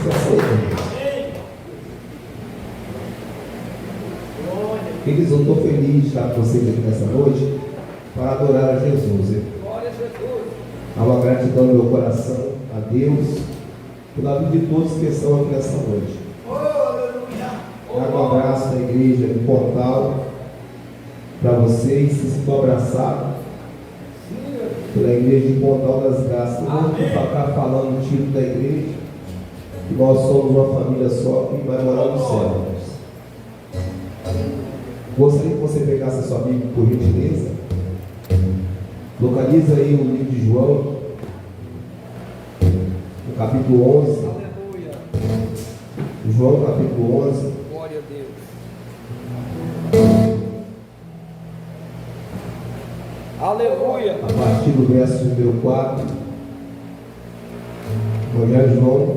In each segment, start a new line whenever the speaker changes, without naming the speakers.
que aceitam. Queridos, eu estou feliz de estar com vocês aqui nessa noite para adorar a Jesus. Há uma gratidão no meu coração a Deus pela vida de todos que estão aqui nessa noite. Trago um abraço da igreja do Portal para vocês, se sintam abraçados pela igreja de Portal das Graças. Eu vou ficar falando o título da igreja, que nós somos uma família só que vai morar no céu. Gostaria que você pegasse a sua Bíblia, por gentileza. Localiza aí o livro de João, no capítulo 11.
Aleluia.
João, capítulo 11.
Glória a Deus. Aleluia.
A partir do verso número 4. Evangelho de João,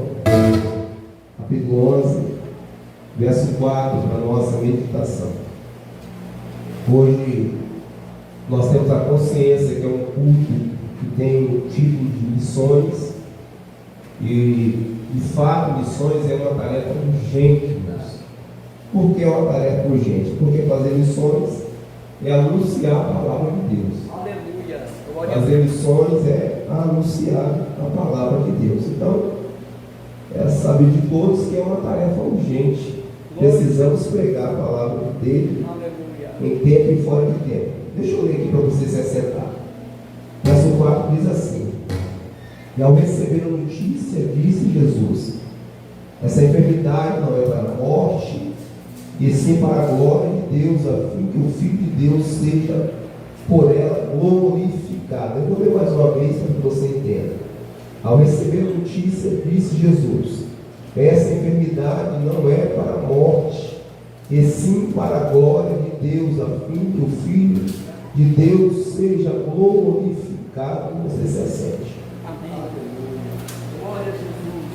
capítulo 11, verso 4, para a nossa meditação. Hoje nós temos a consciência que é um culto que tem o título de missões, e de fato missões é uma tarefa urgente. Por que é uma tarefa urgente? Porque fazer missões é anunciar a palavra de Deus.
Aleluia.
Fazer missões é anunciar a palavra de Deus. Então, é saber de todos que é uma tarefa urgente. Precisamos pregar a palavra dele em tempo e fora de tempo. Deixa eu ler aqui para você se assentar. Verso 4 diz assim: e ao receber a notícia, disse Jesus: essa enfermidade não é para a morte, e sim para a glória de Deus, a fim que o Filho de Deus seja por ela glorificado. Eu vou ler mais uma vez para que você entenda. Ao receber a notícia, disse Jesus: essa enfermidade não é para a morte, e sim para a glória de Deus, a fim que o Filho de Deus seja glorificado. Você se assente.
Amém. Glória a Jesus.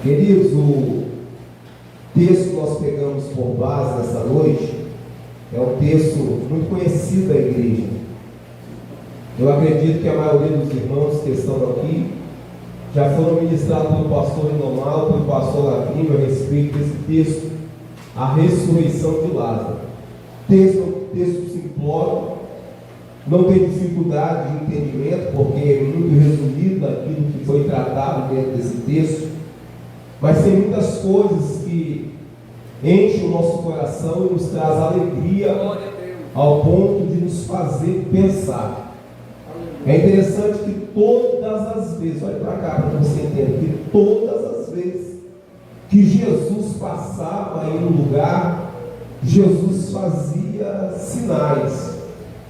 Queridos, o texto que nós pegamos por base nessa noite é um texto muito conhecido da igreja. Eu acredito que a maioria dos irmãos que estão aqui já foram ministrados pelo pastor Inomal, pelo pastor Ladrinho a respeito desse texto, a ressurreição de Lázaro. Texto simplório, não tem dificuldade de entendimento, porque é muito resumido naquilo que foi tratado dentro desse texto, mas tem muitas coisas que enchem o nosso coração e nos traz alegria ao ponto de nos fazer pensar. É interessante que todas as vezes, olha para cá para você entender, que todas as vezes que Jesus passava em um lugar, Jesus fazia sinais.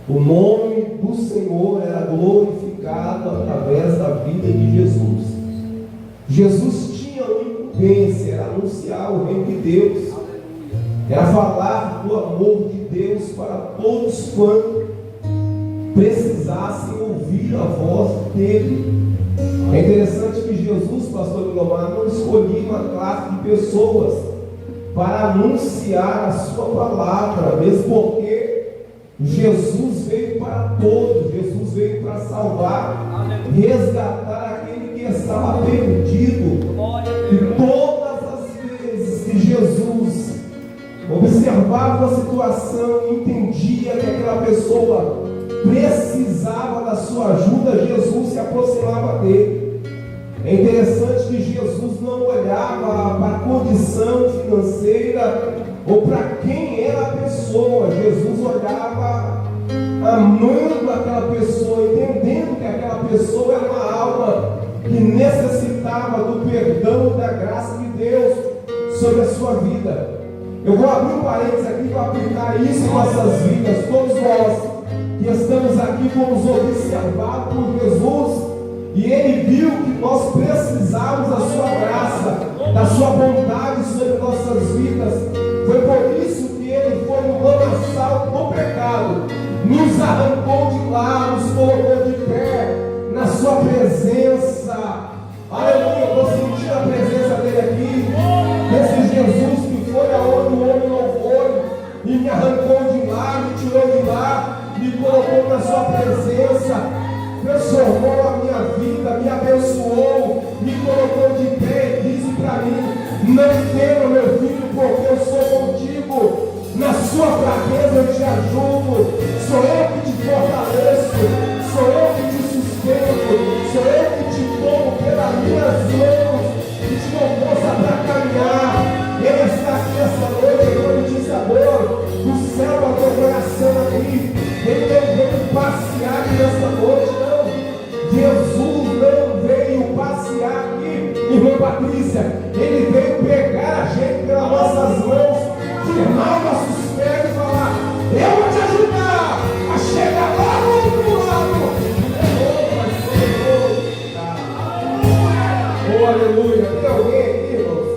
O nome do Senhor era glorificado através da vida de Jesus. Jesus tinha uma incumbência, era anunciar o reino de Deus, era falar do amor de Deus para todos quantos precisassem ouvir a voz dele. É interessante que Jesus, pastor Guilherme, não escolhia uma classe de pessoas para anunciar a sua palavra, mesmo porque Jesus veio para todos, Jesus veio para salvar, resgatar aquele que estava perdido. E todas as vezes que Jesus observava a situação e entendia que aquela pessoa precisava da sua ajuda, Jesus se aproximava dele. É interessante que Jesus não olhava para a condição financeira ou para quem era a pessoa. Jesus olhava amando aquela pessoa, entendendo que aquela pessoa era uma alma que necessitava do perdão e da graça de Deus sobre a sua vida. Eu vou abrir um parênteses aqui para aplicar isso em nossas vidas. Todos nós que estamos aqui fomos observados por Jesus, e Ele viu que nós precisávamos da sua graça, da sua bondade sobre nossas vidas. Foi por isso que Ele foi no lamaçal do pecado, nos arrancou de lá, nos colocou de pé na sua presença. Aleluia, eu vou sentir a presença dele aqui, desse Jesus que foi aonde o homem não foi, e me arrancou de lá, me tirou de lá, me colocou na sua presença, transformou a minha vida, me abençoou, me colocou de pé, diz para mim: não tema, meu filho, porque eu sou contigo. Na sua fraqueza eu te ajudo. Sou eu que te fortaleço. Sou eu que te sustento. Sou eu que te tomo pelas minhas mãos e te dou força para caminhar. Ele está aqui essa noite, é uma notícia boa do céu ao teu coração aqui. Ele não veio passear aqui nessa noite, não. Jesus não veio passear aqui, irmã Patrícia. Ele veio pegar a gente pelas nossas mãos, firmar os nossos pés e falar: eu vou te ajudar a chegar lá do outro lado. Oh, aleluia. Tem alguém aqui, irmãos,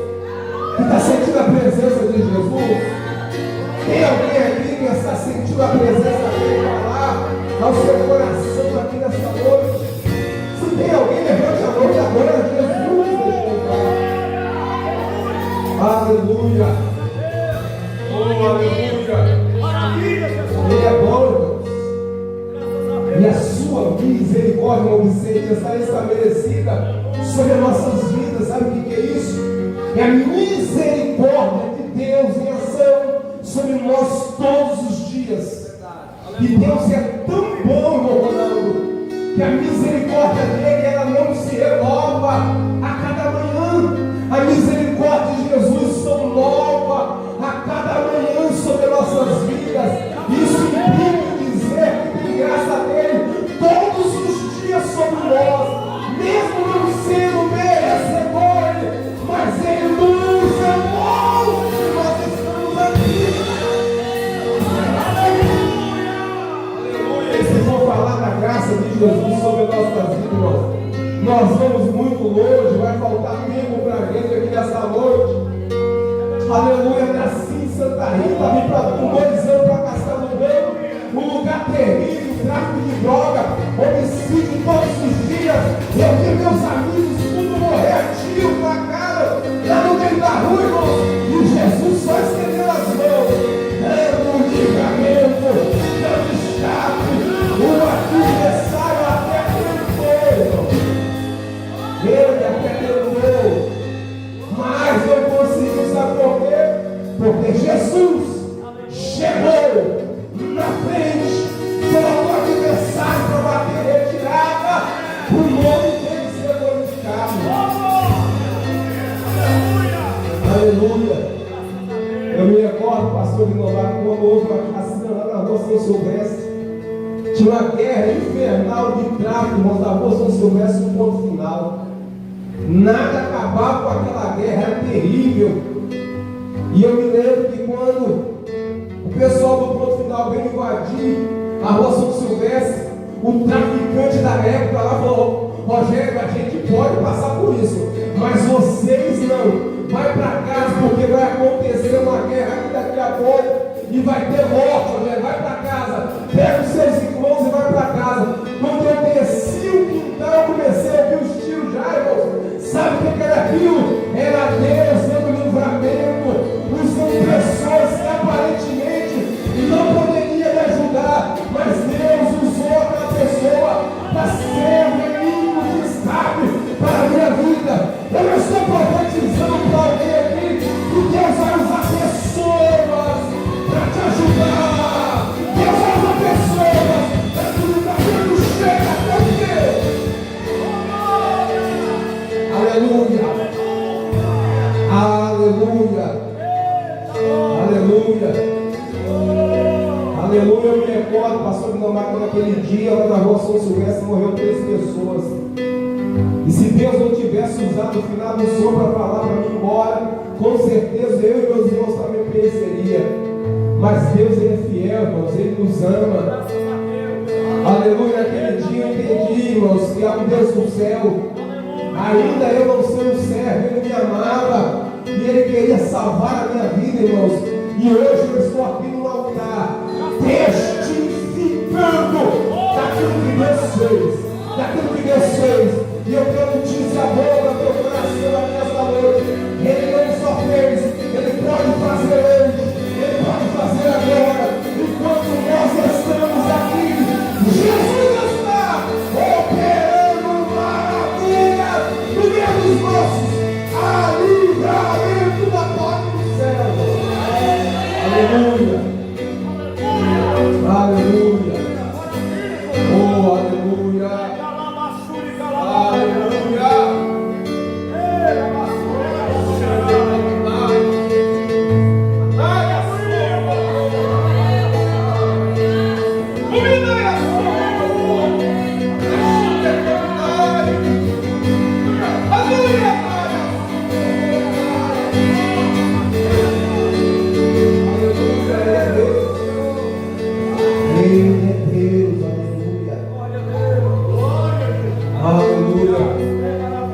que está sentindo a presença de Jesus? Tem alguém aqui que está sentindo a presença dele falar ao seu coração aqui nessa noite? Se tem alguém, levante a mão e adora Jesus. Aleluia. Oh, aleluia. Ele é bom, irmãos. E a sua misericórdia, irmão Vicente, está estabelecida sobre as nossas vidas. Sabe o que é isso? É a misericórdia de Deus em ação sobre nós todos os dias. E Deus é tão bom, irmão Ronaldo, que a misericórdia dele, ela não se renova a cada manhã. A misericórdia de Jesus são nova a cada manhã sobre nossas vidas. Isso implica dizer que tem graça dele todos os dias sobre nós, mesmo não sendo merecedor, mas ele nos amou e nós estamos aqui. Aleluia. Se for falar da graça de Jesus sobre nossas vidas, nós vamos muito longe, vai faltar tempo para a gente aqui nessa noite. Aleluia, nasci em Santa Rita, vim com 2 anos para Castelo Branco, um lugar terrível, tráfico de droga, homicídio todos os dias. Eu vi meus amigos tudo morrer a tiro na cara, lá no meio da rua, irmão, e Jesus só estendendo as mãos, dando livramento, dando escape, o adversário até tentou, ele até tentou, mas não conseguiu, sabe por quê? Porque Jesus chegou na frente, colocou o adversário para bater retirada, o nome dele ser glorificado. Aleluia. Eu me recordo, pastor de Novato, quando houve uma chacina lá na rua São Silvestre, tinha uma guerra infernal de tráfico, irmãos, da rua São Silvestre, no ponto final. Nada acabava com aquela guerra, era terrível. E eu me lembro que quando o pessoal do ponto final veio invadir a rua São Silvestre, o traficante da época lá falou: Rogério, a gente pode passar por isso, mas vocês não. Vai para casa, porque vai acontecer uma guerra aqui daqui a pouco e vai ter morte, Rogério. Vai para casa, pega os seus irmãos e vai para casa. Quando eu desci o quintal, eu comecei a ouvir os tiros já, irmãos. Sabe o que era aquilo? Era Deus dando livramento, usando pessoas que aparentemente não poderiam me ajudar, mas Deus usou aquela pessoa para ser um veículo de escape para a minha vida. Eu não estou profetizando para alguém aqui que Deus vai usar pessoas para te ajudar. Deus vai usar pessoas para que o livramento chegue até você. Aleluia. Aleluia. Aleluia. Aleluia. Eu me recordo, pastor de Nomaco, naquele dia, lá na rua São Silvestre, morreu 3 pessoas. E se Deus não tivesse usado o final do som para falar para mim ir embora, com certeza eu e meus irmãos também pereceria. Mas Deus, ele é fiel, irmãos, ele nos ama. Aleluia. Naquele dia eu entendi, irmãos, que há um Deus no céu. Ainda eu não sendo servo, ele me amava e ele queria salvar a minha vida, irmãos. E hoje eu estou aqui no altar, testificando daquilo que Deus fez, daquilo que Deus fez. E eu tenho notícia boa para o teu coração nesta noite. Ele não só fez, ele pode fazer hoje, ele pode fazer agora. Enquanto nós estamos aqui, Jesus está operando maravilhas no meio dos nossos. Aleluia! Aleluia. Aleluia. Oh, aleluia. Aleluia.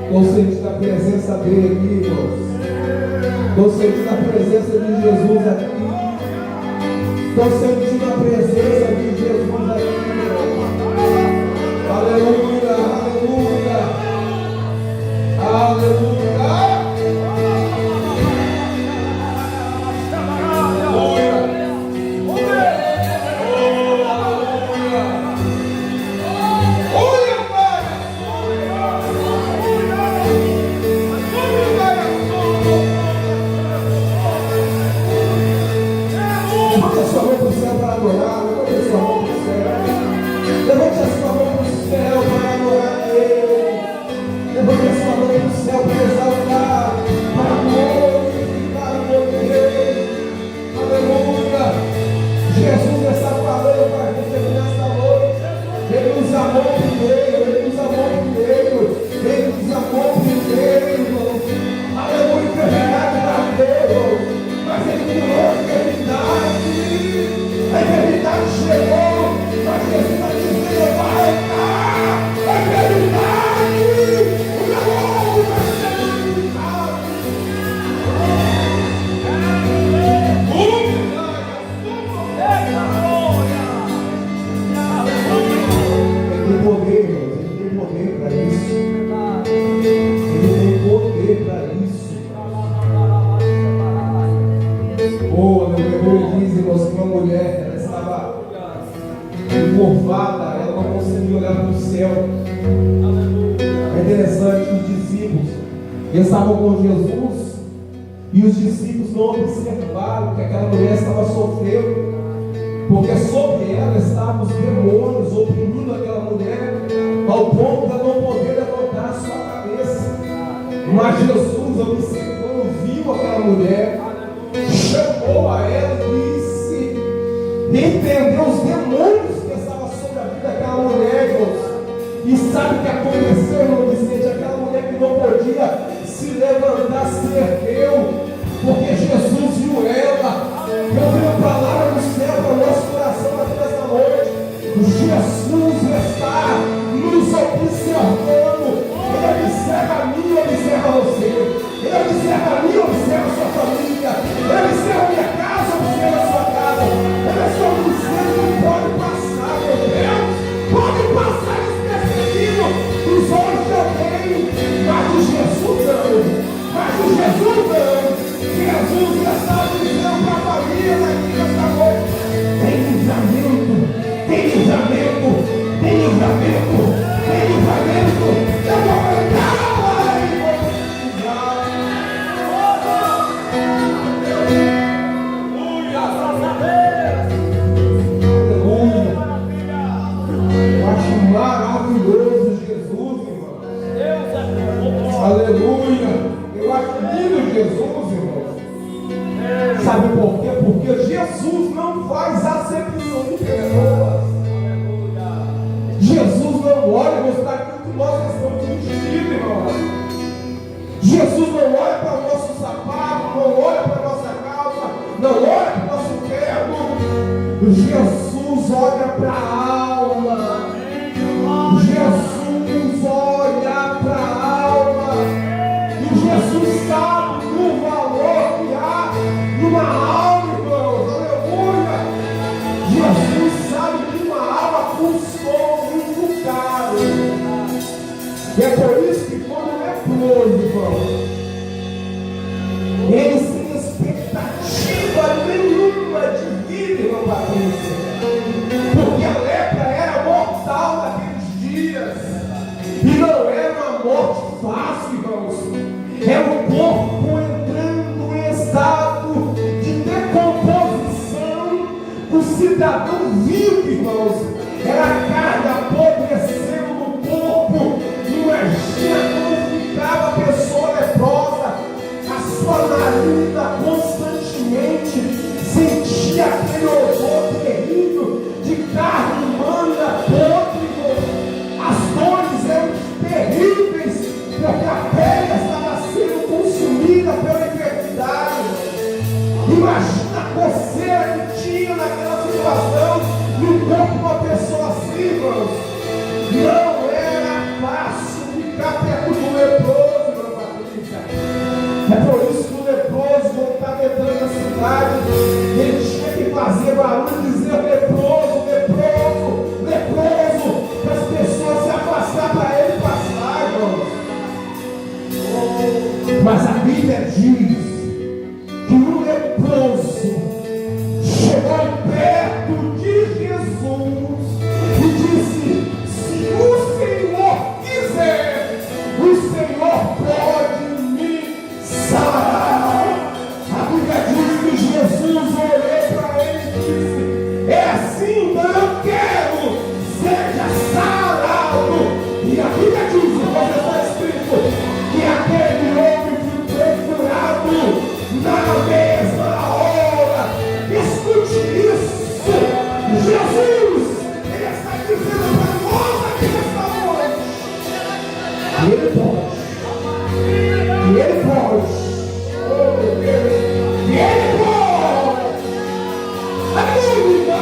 Estou sentindo a presença dele aqui, irmãos. Estou sentindo a presença de Jesus aqui. Estou sentindo a presença de Jesus aqui, irmãos. Aleluia, aleluia. Aleluia. Eles estavam com Jesus e os discípulos não observaram que aquela mulher estava sofrendo, porque sobre ela estavam os demônios oprimindo aquela mulher ao ponto de ela não poder levantar a sua cabeça. Mas Jesus, observando, viu aquela mulher, chamou a ela e disse, entendeu os demônios que estavam sobre a vida daquela mulher, irmãos. E sabe o que aconteceu, irmão Vicente? Aquela mulher que não podia se levantar, se ergueu, porque Jesus viu ela. Eu tenho a palavra do céu para o nosso coração aqui nesta noite. Jesus está nos observando. Ele observa a mim, observa você. Ele observa a mim, observa a sua família. Ele observa a minha casa, observa a sua casa. Ele está dizendo que pode passar, meu Deus. Pode passar despercebido dos olhos de alguém, mas de Jesus não. Mas de Jesus não. Jesus está dizendo para a família daqui nesta noite: tem livramento, tem livramento, tem livramento, tem livramento. Eu vou cantar maravilhoso Jesus, irmão. Aleluia. Eu acho lindo Jesus, irmão. Sabe por quê? Porque Jesus não faz acepção de pessoas. Jesus não olha, mostrar aquilo que nós estamos vestidos, irmão. Jesus não olha para o nosso sapato, não olha para a nossa calça, não olha para o nosso terno. Jesus olha para a alma. Jesus olha para a alma. E Jesus sabe o valor que há numa alma, irmãos. Aleluia. Jesus sabe que uma alma custou muito caro. E é por isso que quando ele é leproso, irmão, ele sem expectativa nenhuma de vida, irmão Patrícia. Porque a lepra era mortal naqueles dias. E não era uma morte fácil, irmãos. Era um corpo entrando em estado de decomposição. estava tão vivo, irmãos. Era a carne apodrecendo no corpo. Imagina como ficava a pessoa leprosa. A sua narina constantemente sentia aquele odor terrível de carne humana podre. As dores eram terríveis, porque a pele estava sendo consumida pela enfermidade. Imagina a coceira que tinha naquela situação no corpo de uma pessoa assim, irmãos. Não era fácil ficar perto do leproso, irmã Patrícia. É por isso que o leproso, quando estava entrando na cidade, ele tinha que fazer barulho e dizer leproso, leproso, leproso, para as pessoas se afastar para ele passar, irmãos. Mas a Bíblia diz que o leproso chegou perto de Jesus e disse: se o Senhor quiser, o Senhor pode me sarar. A Bíblia diz que Jesus olhou para ele e disse: é assim, então eu quero, seja sarado. E a Bíblia diz, como está escrito, que aquele homem foi curado na mesma hora. Escute isso. Jesus, ele está dizendo para nós aqui nesta noite: ele pode. E ele pode. Oh, meu Deus. E ele pode. Aleluia.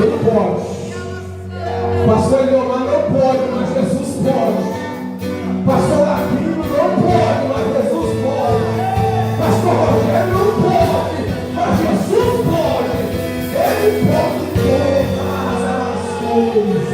Ele pode. Pastor Eliomar não pode, mas Jesus pode. Pastor Laquino não pode, mas Jesus pode. Pastor Rogério não pode, mas Jesus pode. Ele pode todas as coisas.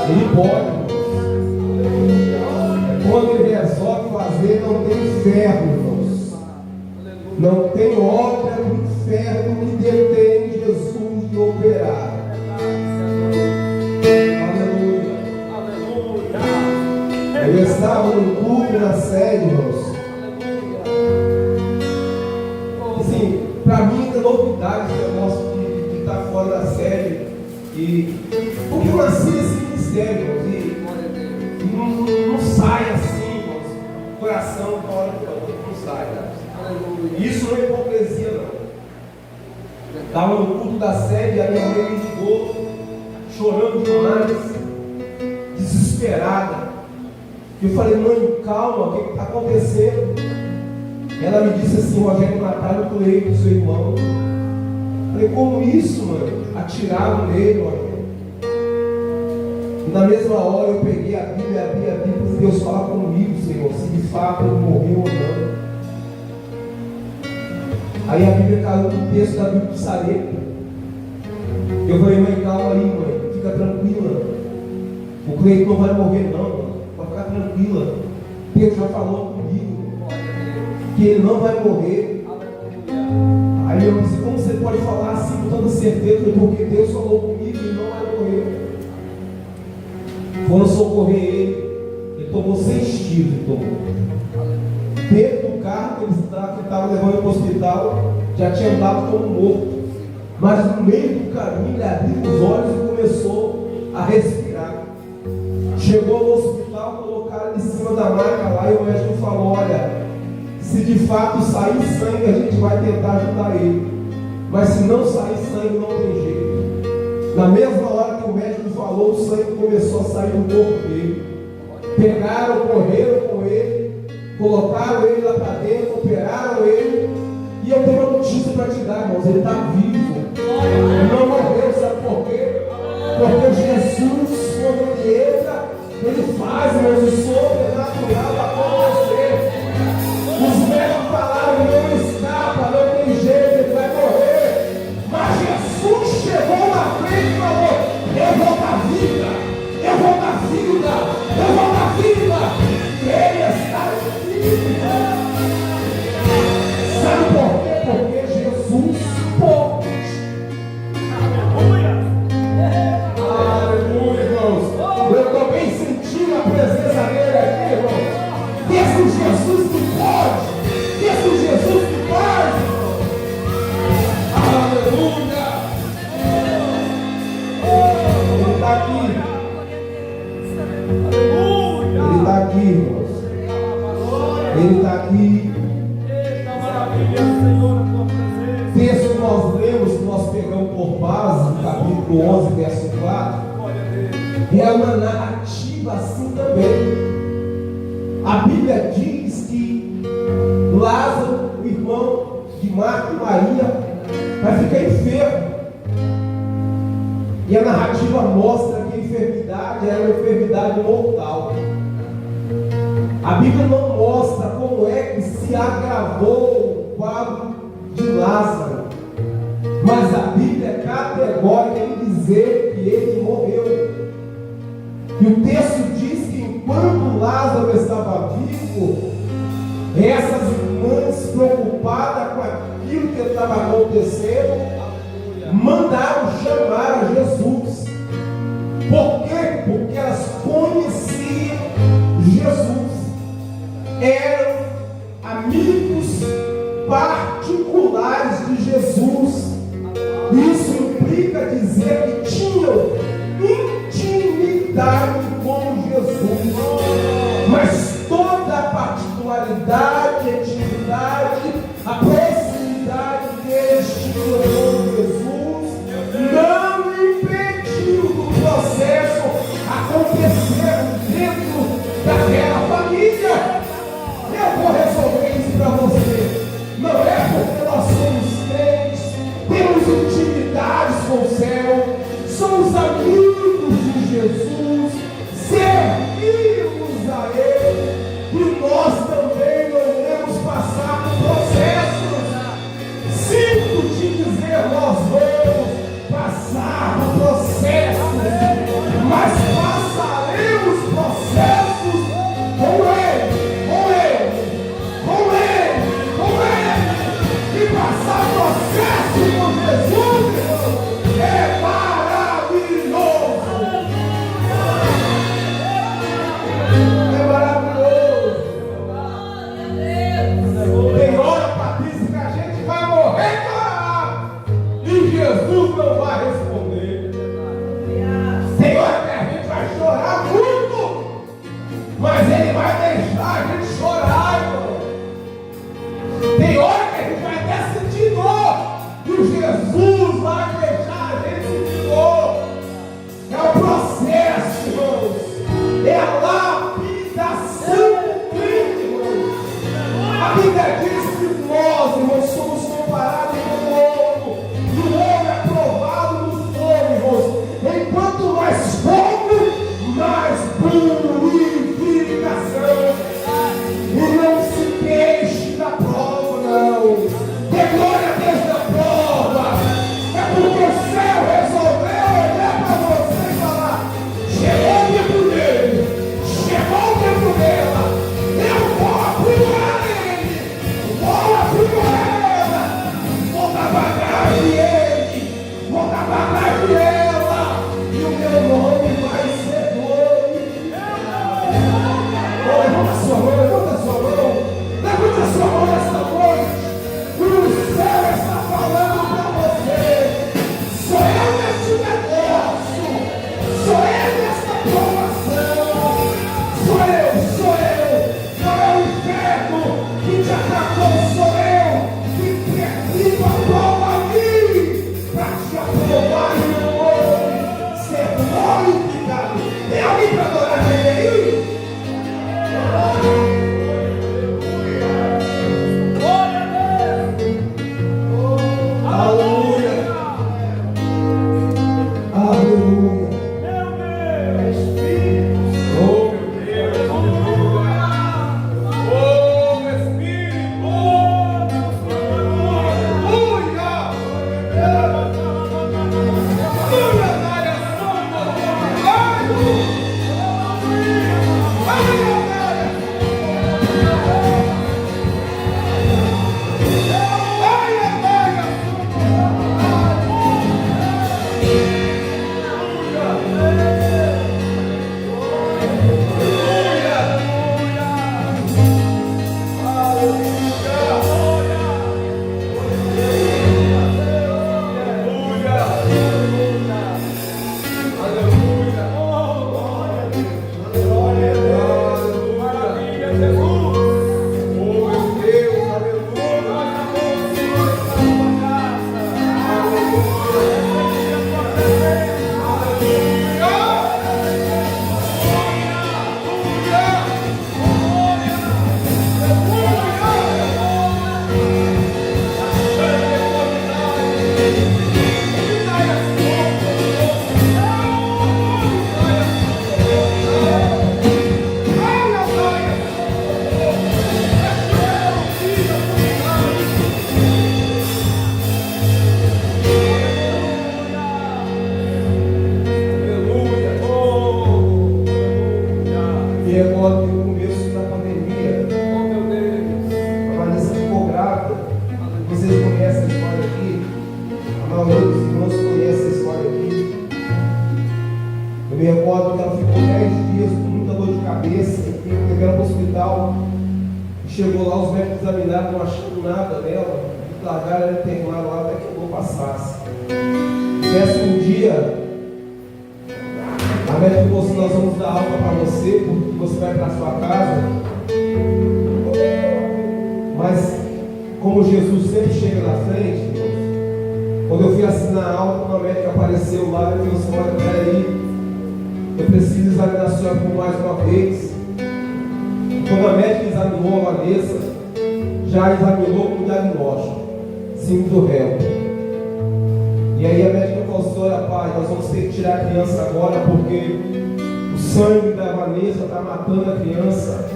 Ele pode. Quando ele resolve fazer, não tem ferro, irmãos. Não tem obra do inferno que detém Jesus de operar. Aleluia. Eu estava no culto na sede, irmãos. Assim, para mim é novidade esse negócio de estar fora da sede. Porque eu nasci nesse ministério, irmãos, e não sai assim, irmãos. O coração na hora que não sai, né? Isso não é hipocrisia, não. Estava no culto da sede, a minha mãe me ligou, chorando demais, desesperada. Eu falei: mãe, calma, o que está acontecendo? Ela me disse assim: Rogério, mataram o Cleito, do seu irmão. Eu falei: como isso, mãe? Atiraram nele, Rogério. E na mesma hora eu peguei a Bíblia, abri a Bíblia, e Deus fala comigo, Senhor, se de fato ele morreu ou não. Aí a Bíblia caiu no texto da Bíblia de Sarepta. Eu falei: mãe, calma aí, mãe, fica tranquila. O Cleito não vai morrer não, mãe. Pode ficar tranquila. Deus já falou comigo que ele não vai morrer. Aí eu disse: como você pode falar assim com tanta certeza? Porque Deus falou comigo e não vai morrer. Foram socorrer ele. Ele tomou tomou 6 tiros, dentro do carro que ele estava levando para o hospital, já tinha andado como morto. Mas no meio do caminho ele abriu os olhos e começou a respirar. Chegou no hospital, colocaram ele em cima da maca lá e o médico falou: olha, se de fato sair sangue, a gente vai tentar ajudar ele. Mas se não sair sangue, não tem jeito. Na mesma hora que o médico falou, o sangue começou a sair do corpo dele. Pegaram, correram com ele, colocaram ele lá para dentro, operaram ele. E eu tenho uma notícia para te dar, irmãos: ele está vivo. Ele não morreu, sabe por quê? Porque Jesus, quando ele entra, ele faz, irmãos, o sobrenatural acontecer. Os médicos falaram: não escapa, não tem jeito, ele vai morrer. Mas Jesus chegou na frente e falou: eu vou dar vida, eu vou dar vida, eu vou dar vida. Ele está vivo. Sabe por quê? Porque Jesus pode. Aleluia! Aleluia, irmãos. Eu estou bem sentindo a presença dele aqui, irmão. Esse Jesus que pode. Esse Jesus que pode. Aleluia! Ele está aqui. Ele está aqui, irmãos. Ele está aqui. Texto que nós lemos, que nós pegamos por base, capítulo 11, verso 4, é uma narrativa assim também. A Bíblia diz que Lázaro, o irmão de Marta e Maria, vai ficar enfermo. E a narrativa mostra que a enfermidade era uma enfermidade mortal. A Bíblia não mostra como é que se agravou o quadro de Lázaro, mas a Bíblia é categórica em dizer que ele morreu. E o texto diz que enquanto Lázaro estava vivo, essas irmãs, preocupadas com aquilo que estava acontecendo, mandaram chamar a Jesus. Por quê? Porque elas conheciam Jesus, eram amigos particulares de Jesus. Isso implica dizer que tinham intimidade com Jesus. Mas toda a particularidade, a intimidade, a proximidade deles tinham com Jesus não impediu do processo acontecer dentro daquela família. Eu vou resolver isso para você. Não é porque nós somos crentes, temos intimidades com o céu, somos amigos de Jesus, Eu me recordo que ela ficou 10 dias com muita dor de cabeça, e levei ela para o hospital. Chegou lá, os médicos examinaram, não achando nada nela, e largaram ela internada lá até que a dor passasse. Décimo dia, a médica falou assim: nós vamos dar alta para você, porque você vai para a sua casa. Mas, como Jesus sempre chega na frente, quando eu fui assinar a alta, uma médica apareceu lá e falou assim: olha, peraí, eu preciso examinar a senhora por mais uma vez. Quando a médica examinou a Vanessa, já examinou com diagnóstico, síndrome do réu. E aí a médica falou assim: olha, pai, nós vamos ter que tirar a criança agora, porque o sangue da Vanessa está matando a criança.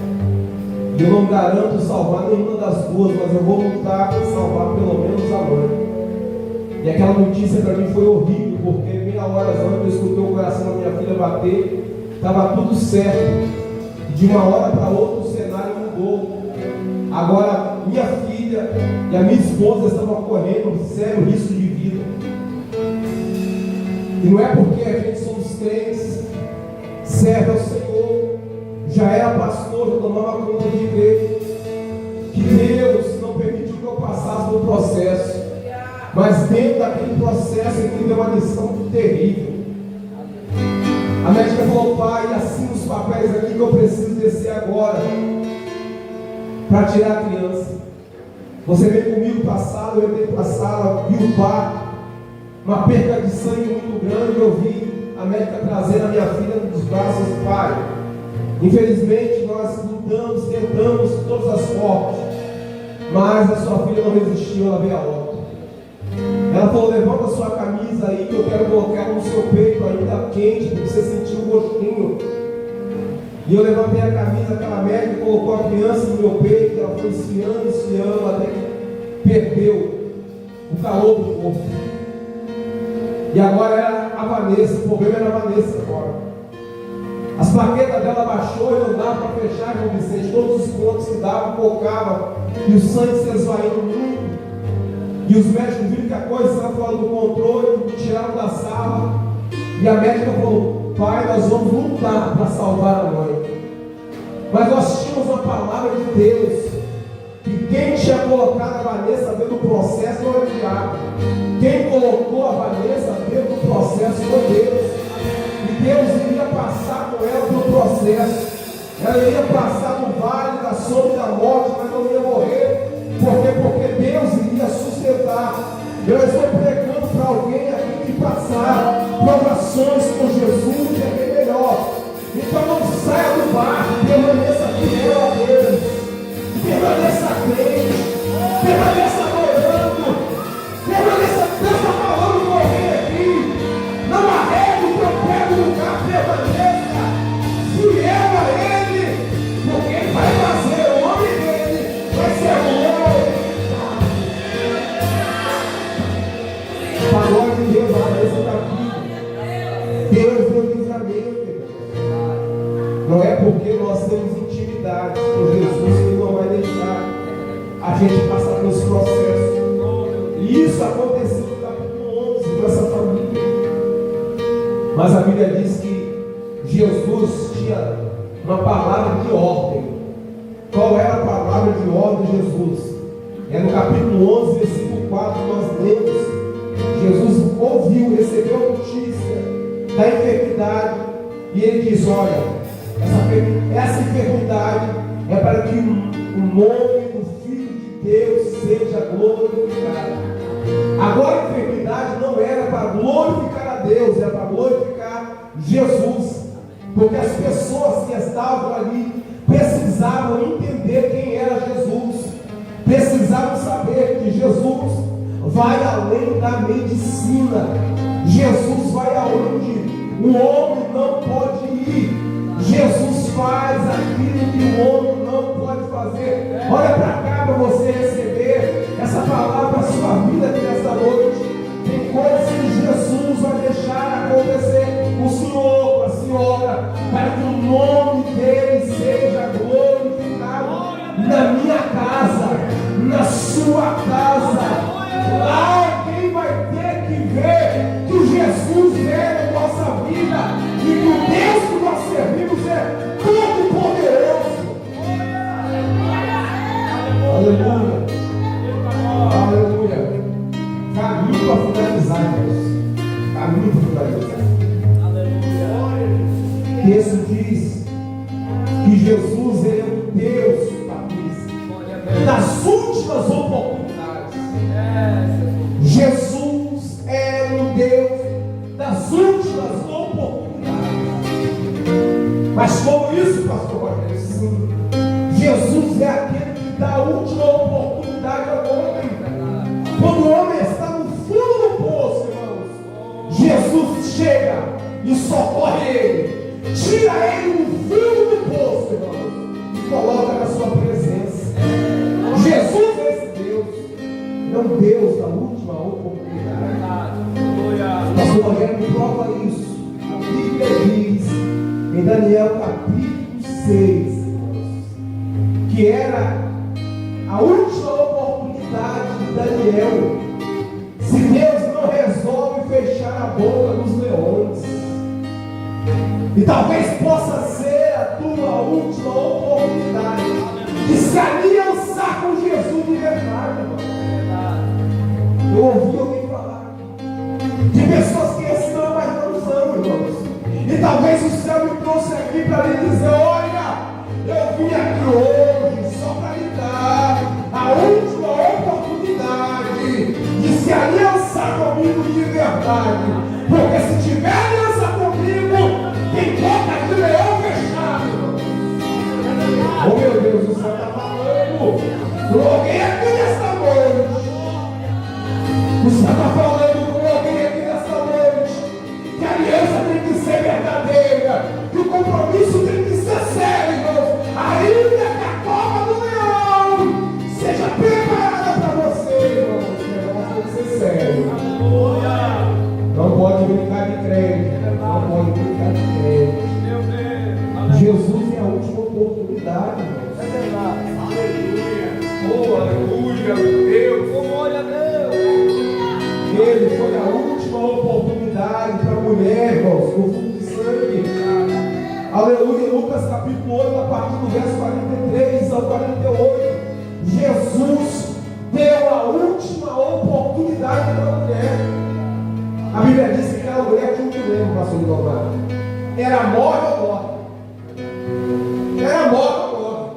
E eu não garanto salvar nenhuma das duas, mas eu vou lutar para salvar pelo menos a mãe. E aquela notícia para mim foi horrível, porque meia hora antes eu escutei o coração da minha filha bater, estava tudo certo. De uma hora para outra o cenário mudou. Agora minha filha e a minha esposa estavam correndo um sério risco de vida. E não é porque a gente somos crentes, serve ao Senhor, já era pastor, já tomava conta de igreja, que Deus não permitiu que eu passasse pelo processo. Mas dentro daquele processo ele me deu uma lição muito terrível. A médica falou: pai, assina os papéis aqui que eu preciso descer agora para tirar a criança. Você veio comigo para a sala, eu entrei para a sala, vi o parto, uma perca de sangue muito grande. Eu vi a médica trazendo a minha filha nos braços do pai. Infelizmente nós lutamos, tentamos de todas as formas, mas a sua filha não resistiu, ela veio a óbito. Ela falou: levanta a sua camisa aí que eu quero colocar no seu peito ainda quente, para você sentir o gostinho. E eu levantei a camisa, aquela médica colocou a criança no meu peito, ela foi esfriando, até que perdeu o calor do corpo. E agora era a Vanessa, o problema era a Vanessa agora. As plaquetas dela baixou e não dava para fechar, João Vicente. Todos os pontos que davam, colocavam, e o sangue se esvaindo muito. E os médicos viram que a coisa estava fora do controle, me tiraram da sala. E a médica falou: pai, nós vamos lutar para salvar a mãe. Mas nós tínhamos uma palavra de Deus, que quem tinha colocado a Vanessa dentro do processo não era o diabo. Quem colocou a Vanessa dentro do processo foi Deus. E Deus iria passar com ela pelo processo. Ela iria passar no vale da sombra da morte, mas não ia morrer. Por quê? Porque Deus iria sustentar. Eu estou pregando para alguém aqui que passar provações com Jesus é bem melhor. Então não saia do barco, permaneça fiel a Deus, permaneça crente, permaneça adorando, permaneça. Deus está falando com alguém aqui. Não arrede o teu pé no lugar, permaneça fiel a Ele, porque Ele vai fazer o homem dele, vai ser o glória de Deus, a Vanessa está aqui. Deus deu livramento. Não é porque nós temos intimidade com Jesus que Ele não vai deixar a gente passar pelos processos. E isso aconteceu no capítulo 11 com essa família. Mas a Bíblia diz que Jesus tinha uma palavra de ordem. Qual era a palavra de ordem de Jesus? É no capítulo 11, versículo 4, nós lemos. Jesus ouviu, recebeu a notícia da enfermidade e ele diz: olha, essa enfermidade é para que o nome do Filho de Deus seja glorificado. Agora a enfermidade não era para glorificar a Deus, era para glorificar Jesus, porque as pessoas que estavam ali precisavam entender quem era Jesus, precisavam saber que Jesus vai além da medicina. Jesus vai aonde o homem não pode ir. Jesus faz aquilo que o homem não pode fazer. Olha para cá para você receber essa palavra para a sua vida aqui nesta noite. Tem coisas que Jesus vai deixar acontecer com o senhor, com a senhora, para que o nome dele seja glorificado na minha casa, na sua casa. Lá alguém vai ter que ver que Jesus veio na nossa vida e que o texto diz que Jesus ele é o Deus, Patrícia, das últimas oportunidades. Jesus é o Deus das últimas oportunidades. Mas como isso, pastor Rogério? Sim. Jesus é aquele que dá a última oportunidade ao homem. Quando o homem está no fundo do poço, irmãos, Jesus chega e socorre ele, tira ele do fundo do poço, irmãos, e coloca na sua presença. Jesus é esse Deus, é um Deus da última oportunidade. Pastor Rogério prova isso. A Bíblia diz em Daniel capítulo 6, irmãos, que era a última oportunidade de Daniel. Se Deus não resolve fechar a boca dos leões, e talvez possa ser a tua última oportunidade de se aliançar com Jesus de verdade, irmão. Eu ouvi alguém falar de pessoas que estão, mas não são, irmãos. E talvez o céu me trouxe aqui para lhe dizer: olha, eu vim aqui hoje só para lhe dar a última oportunidade de se aliançar comigo de verdade. Porque se tiver aliança comigo, tem boca de leão fechado. Oh meu Deus, o céu está falando. Alguém aqui nessa noite. O céu está falando com alguém aqui nessa noite. Que a aliança tem que ser verdadeira. Que o compromisso tem que ser sério, irmãos. Ainda que a cova do leão seja preparada para você, irmãos. O negócio tem que ser sério. Não pode brincar de crédito. Não pode brincar de crédito. Jesus é a última oportunidade, irmãos.
É verdade.
Oh, aleluia, meu Deus.
Glória a Deus.
Ele foi a última oportunidade para a mulher, irmãos, no fluxo de sangue. Aleluia, Lucas capítulo 8, a partir do verso 43 ao 48. Jesus deu a última oportunidade para a mulher. A Bíblia diz que aquela mulher tinha um dilema, pastor Lomar. Era morte ou morte? Era morte ou morte?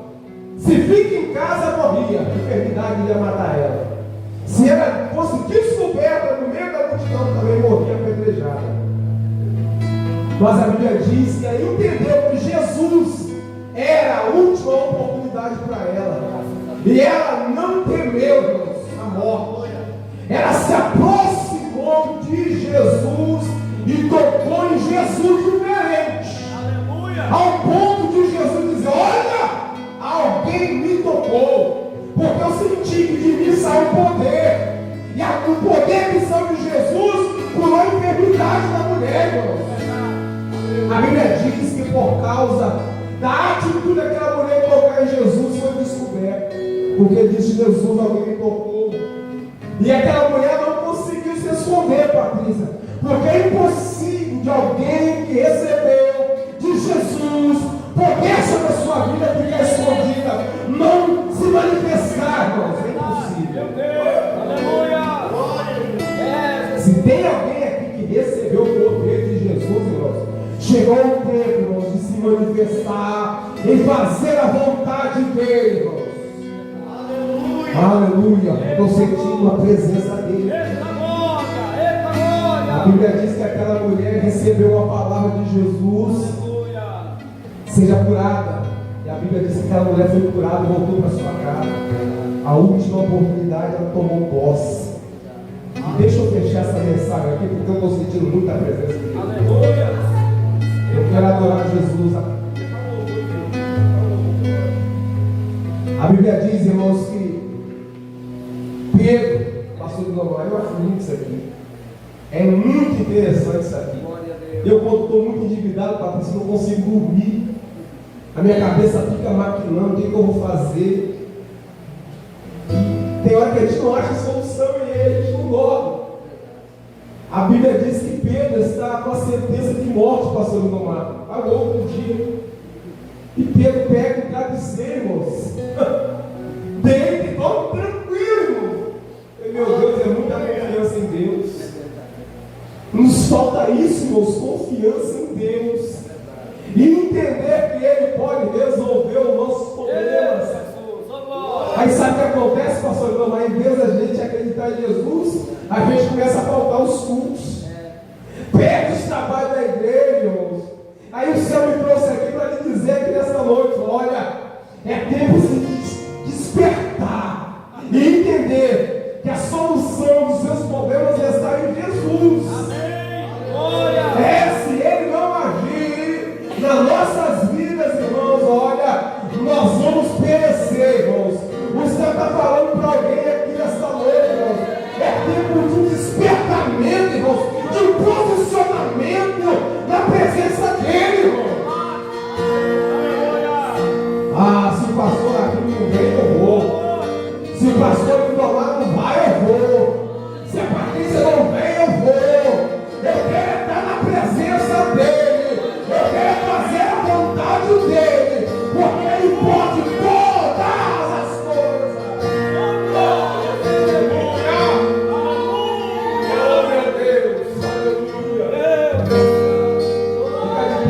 Se fica em casa, morria. A enfermidade ia matar ela. Se ela fosse descoberta no meio da multidão, também morria apedrejada. Mas a Bíblia diz que ela entendeu que Jesus era a última oportunidade para ela. E ela não temeu, irmãos, a morte. Ela se aproximou de Jesus e tocou em Jesus diferente. Aleluia. Ao ponto de Jesus dizer: olha, alguém me tocou, porque eu senti que de mim saiu poder. E o poder que saiu de Jesus curou a enfermidade da mulher, irmãos. A Bíblia diz que por causa da atitude daquela mulher tocar em Jesus foi descoberto. Porque disse Jesus: alguém me tocou. E aquela mulher não conseguiu se esconder, Patrícia, porque é impossível de alguém que recebeu de Jesus poder sobre a sua vida ficar escondida, não se manifestar, irmãos. É impossível. Aleluia! Se tem alguém aqui que recebeu o poder de Jesus, irmãos, chegou o tempo, irmãos, de se manifestar e fazer a vontade dele, irmãos. Aleluia! Estou sentindo a presença dele. A Bíblia diz que aquela mulher recebeu a palavra de Jesus: seja curada. E a Bíblia diz que aquela mulher foi curada e voltou para sua casa. A última oportunidade ela tomou posse. E deixa eu fechar essa mensagem aqui, porque eu estou sentindo muita presença dele. Aleluia! Eu quero adorar Jesus. A Bíblia diz, irmãos, que Pedro, pastor de Lomar, eu acho muito isso aqui. É muito interessante isso aqui. Eu, quando estou muito endividado, Patrícia, não consigo dormir. A minha cabeça fica maquinando o que eu vou fazer. E tem hora que a gente não acha solução e aí a gente não dorme. A Bíblia diz que Pedro está com a certeza de morte, pastor de Lomar. Agora, outro dia. E Pedro pega o travesseiro, irmãos. Deita e dorme tranquilo. Meu Deus, é muita confiança em Deus. Nos falta isso, irmãos, confiança em Deus. E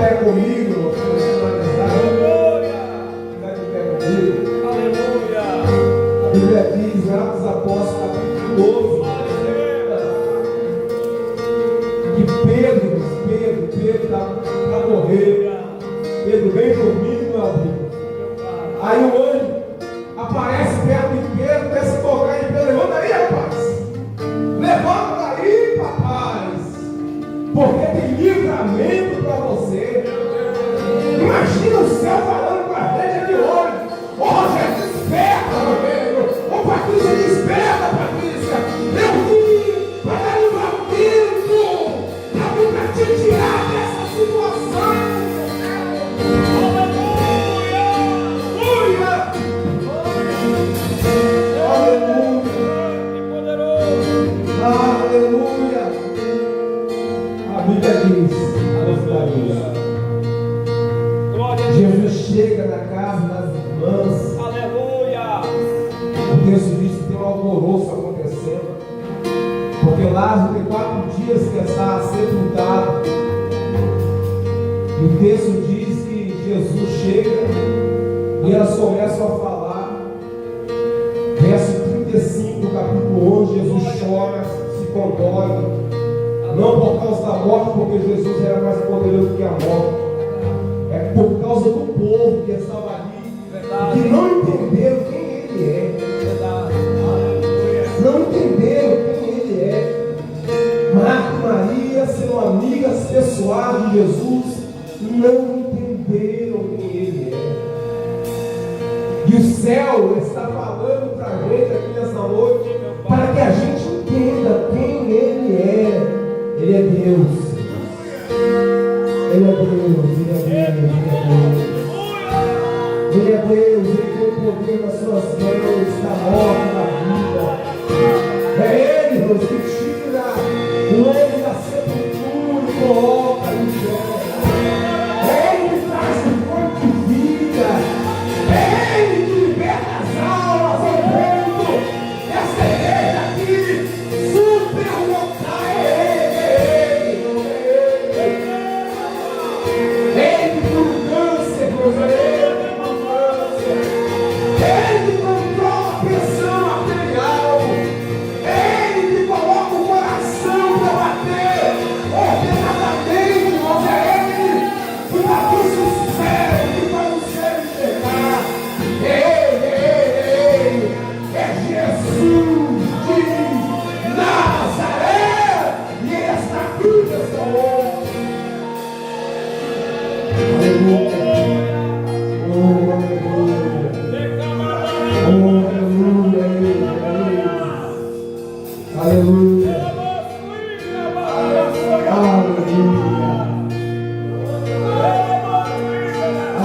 pé comigo, fica de pé comigo.
Aleluia.
A Bíblia diz, em Atos Apóstolos, capítulo 12, que Pedro está para morrer. Pedro vem dormindo, meu amigo. Aí o anjo aparece perto de Pedro, começa a tocar em Pedro. Levanta aí, rapaz. Levanta aí, rapaz. Porque tem livramento para você. Imagina o céu falando com a gente aqui hoje. Ô Rogério, desperta, Rogério. Ô Patrícia, desperta, Patrícia. Eu vim para dar livramento. Eu vim para te tirar dessa situação. Aleluia! A Bíblia diz, Jesus chega na casa das irmãs.
Aleluia!
O texto diz que tem um alvoroço acontecendo, porque Lázaro tem 4 dias que está sepultado. E o texto diz que Jesus chega e elas começam a falar. Verso 35 do capítulo 11, Jesus chora, se condói, não por causa da morte, porque Jesus era mais poderoso que a morte, é por causa do povo que estava ali, que não entenderam quem Ele é, não entenderam quem Ele é. Marta e Maria, sendo amigas pessoais de Jesus, não entenderam quem Ele é. E o céu está falando para a gente aqui nessa noite, para que a gente entenda quem Ele é. Ele é Deus. Ele é Deus. Ele é Deus. Ele é Deus. Ele é Deus. Ele tem o poder nas suas mãos, da morte, da vida. É Ele, Deus, que tira o homem da sepultura e coloca em terra. É Ele que traz o corpo de vida. É Ele que liberta as almas ao vento. Essa igreja aqui, super local, é Ele. É Ele que cura o câncer, Deus, é Ele que cura o câncer. É Ele que controla a pressão arterial. É Ele que coloca o coração para bater ordenadamente, mas é Ele que dá sucesso, que faz o céu enxergar. É Jesus de Nazaré, e Ele está aqui nessa noite. Aleluia. Oh, aleluia. Oh, aleluia. Aleluia.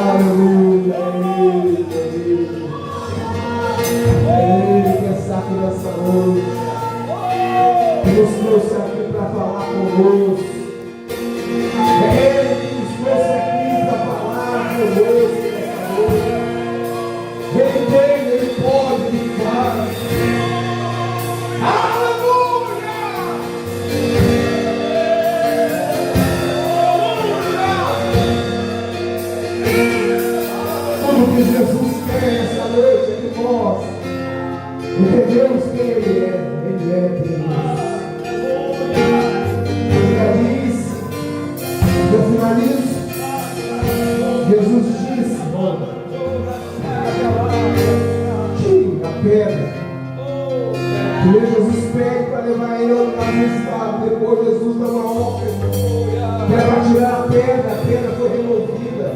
Aleluia. É Ele que está aqui nessa noite, que nos trouxe aqui para falar conosco. É Ele que nos trouxe aqui para falar conosco nessa noite. Ele tem, Ele pode, Ele faz. Aleluia! Tudo que Jesus quer nessa noite é de nós. Entendemos quem Ele é Deus. Ele diz, eu finalizo. Jesus disse, tire a pedra. Primeiro Jesus pede para levar ele ao lugar do estado. Depois Jesus dá uma ordem, que era para tirar a pedra foi removida.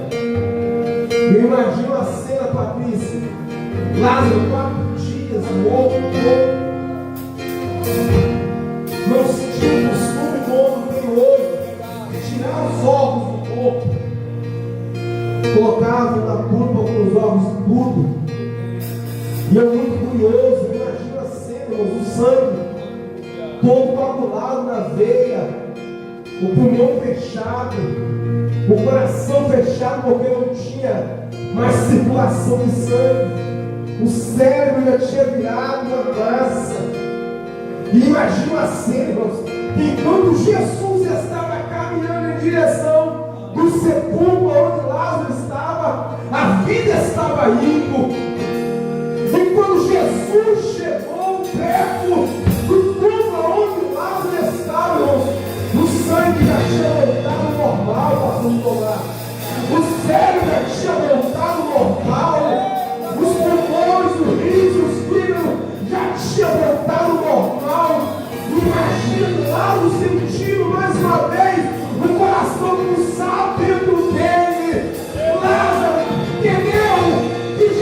Eu imagino a cena, Patrícia. Lázaro, 4 dias, morto. Não se tinha o costume do homem tem hoje de tirar os órgãos do corpo. Colocavam na culpa com os órgãos tudo. E é muito curioso, imagina a cena, o sangue todo coagulado na veia, o pulmão fechado, o coração fechado porque não tinha mais circulação de sangue. O cérebro já tinha virado uma massa. E imagina a cena, irmãos, que enquanto Jesus estava caminhando em direção do sepulcro, estava indo. E quando Jesus chegou perto do túmulo onde Lázaro estava, o sangue já tinha voltado ao normal, pastor Tomás. O cérebro já tinha voltado ao normal. Os pulmões, os rins, os fígados já tinham voltado ao normal. Imagina Lázaro sentindo mais uma vez o coração pulsar dentro dele. Lázaro entendeu que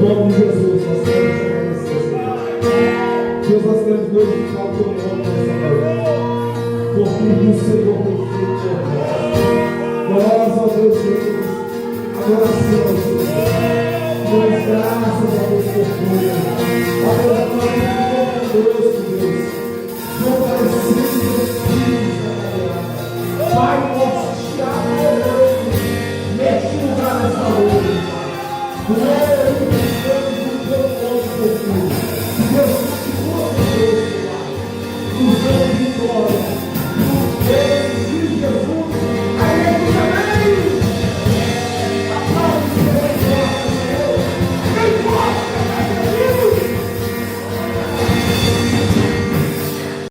nome de Jesus, nós queremos te agradecer, Senhor. Deus, nós queremos glorificar o teu nome nessa noite. Por tudo que o Senhor tem feito por nós. Nós, ó Deus, Jesus, adoração ao Senhor. Damos graças a Deus por tudo.